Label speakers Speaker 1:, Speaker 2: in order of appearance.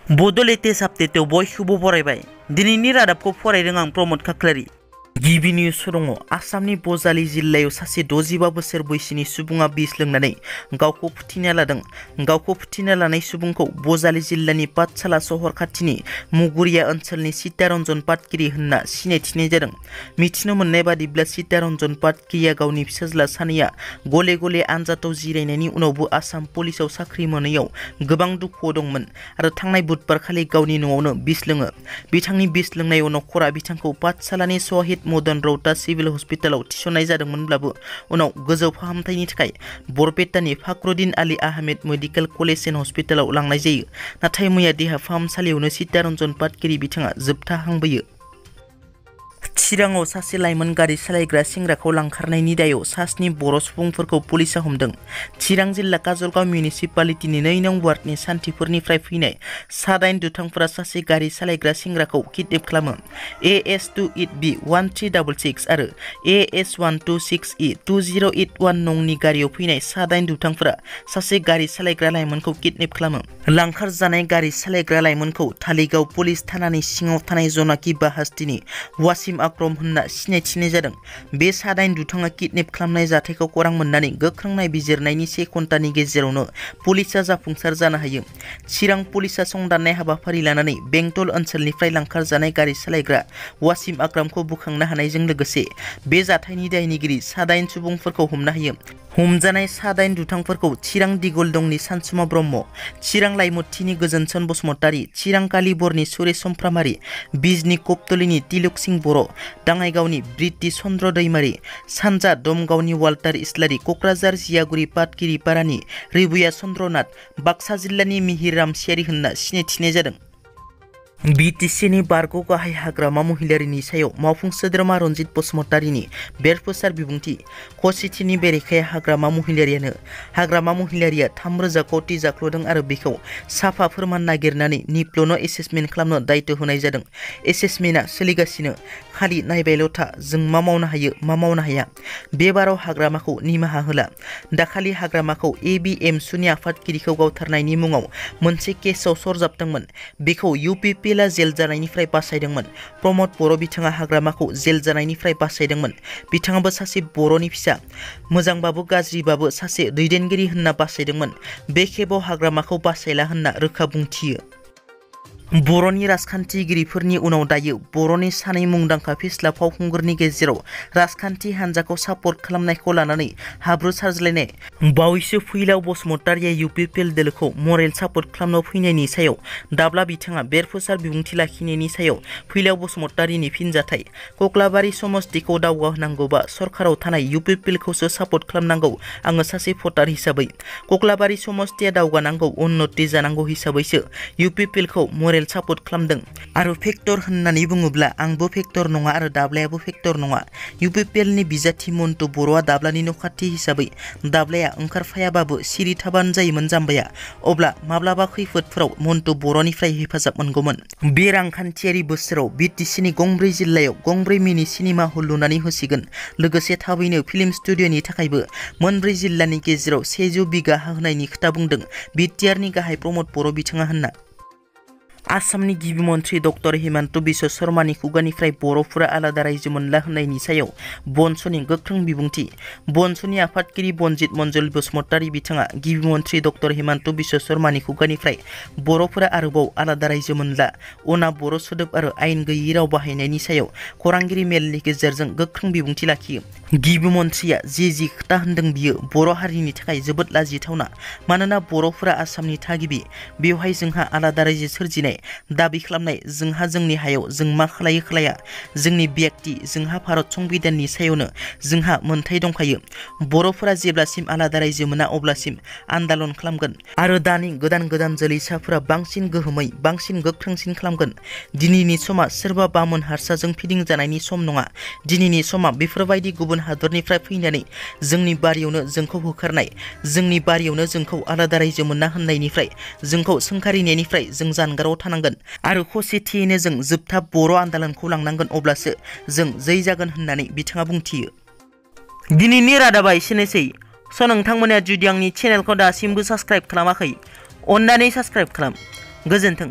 Speaker 1: बड'लेटेस्ट आपडेटआव बयखौबो बरायबाय। दिनैनि रादाबखौ फरायदों आं प्रमद खाख्लारि। गिबि निउस दङ। आसामनि बजालि जिल्लायाव सासे 65 बोसोर बैसोनि सुबुङा बिस लोंनानै गावखौ फोथैना लादों। गावखौ फोथैना लानाय सुबुंखौ बजालि जिल्लानि पाठशाला सहर खाथिनि मुगुरिया ओनसोलनि सीतारन्जन पाटगिरि होनना सिनायथिनाय जादों। मिथिनो मोननाय बादिब्ला सीतारन्जन पाटगिरिया गावनि फिसाज्ला सानैया गले गले आनजादाव जिरायनायनि उनावबो आसाम पुलिसाव साख्रि मोनैयाव गोबां दुखुआव दंमोन आरो थांनाय बुधबारखालि गावनि न'आवनो बिस लोङो। बिथांनि बिस लोंनाय नखरा बिथांखौ पाठशालानि शहीद मदन रौता सिभिल हस्पिटालाव थिसननाय जादोंमोनब्लाबो उनाव गोजौ फाहामथायनि थाखाय बरपेटानि Fakhruddin Ali Ahmed medical college and हस्पिटालाव लांनाय जायो। नाथाय मैया देहा फाहामसालियावनो सीतारन्जन पाटगिरि बिथाङा जोबथा हांबोयो। चिराङाव सासे लाइमोन गारि सालायग्रा सेंग्राखौ लांखारनायनि दायाव सास्नि बर' सुबुंफोरखौ पुलिसा हमदों। चिरां जिल्ला काजलगाव मिउनिसिपालिटिनि 2 नं वार्डनि सान्थिफोरनिफ्राय फैनाय 7 दुथांफोरा सासे गारि सालायग्रा सेंग्राखौ किडनेप खालामो। AS28B 1366 आरो AS126E 2081 नंनि गारियाव फैनाय 7 दुथांफोरा सासे गारि सालायग्रा लाइमोनखौ किडनेप खालामो। लांखार जानाय गारि सालायग्रा लाइमोनखौ थालिगाव पुलिस थानानि सिङाव थानाय जनाखि बाहास्तिनि वासिम आक्रम होनना सिनायथिनाय जादों। बे 7 दुथाङा किडनेप खालामनाय जाथायखौ खौरां मोननानै गोख्रों नायबिजिरनायनि 1 घन्टानि गेजेरावनो पुलिसा जाफुंसार जानो हायो। चिरां पुलिसा संदाननाय हाबाफारि लानानै बेंटल ओनसोलनिफ्राय लांखार जानाय गारि सालायग्रा वासिम आक्रमखौ बोखांनो हानायजों लोगोसे बे जाथायनि दायनिगिरि 7 सुबुंफोरखौ हमनो हायो। हमजानाय 7 दुथांफोरखौ चिरां दिगलदंनि सानसुमा ब्रह्म, चिरां लाइमुथिनि गोजोनसन बसुमतारी, चिरां कालिबरनि सुरेश समफ्रामारि, बिजनि कप्तलिनि तिलक सिंह बर', दाङाइगावनि ब्रिटि चन्द्र दैमारि, सानजा दमगावनि वाल्टार इस्लारि, क'क्राझार जियागुरि पाटगिरि पारानि रिबुया चन्द्रनाथ, बाक्सा जिल्लानि मिहिर रामसियारि होनना सिनायथिनाय जादों। BTCनि बारग' गाहाय हाग्रामा महिलारिनि सायाव मावफुं सोद्रोमा रन्जित बसुमतारीनि बेरफोसार बिबुंथि। खौसेथिनि बेरेखायै हाग्रामा महिलारियानो। हाग्रामा महिलारिया 3,000 कौटि जाख्ल'दों आरो बेखौ साफा फोरमान नागिरनानै निप्ल'नो एसेसमेन्ट खालामनो दायित्व होनाय जादों। एसेसमेन्टआ सोलिगासिनो। खालि नायबायल' था जों मा मावनो हायो मा मावनो हाया। बे बाराव हाग्रामाखौ निमाहा होला। दाखालि हाग्रामाखौ BONSUनि आफादगिरिखौ गावथारनायनि मुङाव मोनसे केसआव सरजाबदोंमोन। बेखौ UPPLआ जेल जानायनिफ्राय बासायदोंमोन। प्रमद बर' बिथाङा हाग्रामाखौ जेल जानायनिफ्राय बासायदोंमोन। बिथाङाबो सासे बर'नि फिसा। मोजांबाबो गाज्रिबाबो सासे दैदेनगिरि होनना बासायदोंमोन। बे खेबाव हाग्रामाखौ बासायला होनना रोखा बुंथियो। बर'नि राजखान्थिगिरिफोरनि उनाव दायो बर'नि 2 मुंदांखा फेस्ला फावखुंगुरनि गेजेराव राजखान्थि हान्जाखौ सापर्ट खालामनायखौ लानानै हाब्रु सारज्लायनाय। बावैसो फैलाव बसुमतारीया UPPL दोलोखौ मरेल सापर्ट खालामनो फैनायनि सायाव दाब्ला बिथाङा बेरफोसार बिबुंथि लाखिनायनि सायाव फैलाव बसुमतारीनि फिनजाथाय। कक्लाबारि समस्तिखौ दावगाहोनांगौबा सरकाराव थानाय UPPLखौसो सापर्ट खालामनांगौ। आङो सासे भटार हिसाबै कक्लाबारि समस्तिया दावगानांगौ उन्नति जानांगौ हिसाबैसो UPPLखौ मरेल सापर्ट खालामदों। आरो फेक्टर होननानै बुङोब्ला आंबो फेक्टर नङा आरो दाब्लायाबो फेक्टर नङा। UPPLनि बिजाथि मन्टु बर'आ दाब्लानि न'खाथि हिसाबै दाब्लाया ओंखारफायाबाबो सिरि थाबानो जायोमोन जाम्बाया। अब्ला माब्लाबा खैफोदफोराव मन्टु बर'निफ्राय हेफाजाब मोनगौमोन। बे रांखान्थियारि बोसोराव BTCनि गंब्रै जिल्लायाव गंब्रै मिनि सिनेमा हल लुनानै होसिगोन। लोगोसे थाबैनो फिल्म स्टुडिअ'नि थाखायबो मोनब्रै जिल्लानि गेजेराव 100 बिगा हा होनायनि खोथा बुंदों BTRनि गाहाय प्रमद बर' बिथाङा होनना। आसामनि गिबि मन्थ्रि डक्टर हिमन्त बिश्व शर्मानि खुगानिफ्राय बर'फोरा आलादा रायजो मोनला होननायनि सायाव बनसुनि गोख्रों बिबुंथि। बनसुनि आफादगिरि बनजित मन्जल बसुमतारी बिथाङा गिबि मन्थ्रि डक्टर हिमन्त बिश्व शर्मानि खुगानिफ्राय बर'फोरा आरोबाव आलादा रायजो मोनला, अना बर' सोदोब आरो आयेन गैयि राव बाहायनायनि सायाव खौरांगिरि मेलनि गेजेरजों गोख्रों बिबुंथि लाखियो। गिबि मन्थ्रिया जि खोथा होनदों बियो बर' हारिनि थाखाय जोबोद लाजिथावना। मानोना बर'फोरा आसामनि थागिबि। बेवहाय जोंहा आलादा रायजो सोरजिनाय दाबि खालामनाय जोंहा जोंनि हायाव जों मा खालायो खालाया जोंनि बेक्ति जोंहा भारत संबिधाननि सायावनो जोंहा मोनथाय दंखायो। बर'फोरा जेब्लासिम आलादा रायजो मोना अब्लासिम आन्दालन खालामगोन आरो दानि गोदान जोलैसाफोरा बांसिन गोहोमै बांसिन गोख्रोंसिन खालामगोन। दिनैनि समा सोरबा बामोन हारसाजों फिदिंजानायनि सम नङा। दिनैनि समा बेफोरबायदि गुबुन हादरनिफ्राय फैनानै जोंनि बारियावनो जोंखौ होखारनाय, जोंनि बारियावनो जोंखौ आलादा रायजो मोनना होननायनिफ्राय जोंखौ सोंखारिनायनिफ्राय जों जानगाराव थानांगोन आरो खौसेथियैनो जों जोबथा बर' आन्दालनखौ लांनांगोन। अब्लासो जों जै जागोन होननानै बिथाङा बुंथियो। दिनैनि रादाबा एसेनोसै। नोंथांमोना जुदि आंनि चेनेलखौ दासिमबो साबस्क्राइब खालामाखै अन्नानै साबस्क्राइब खालाम। गोजोन्थों।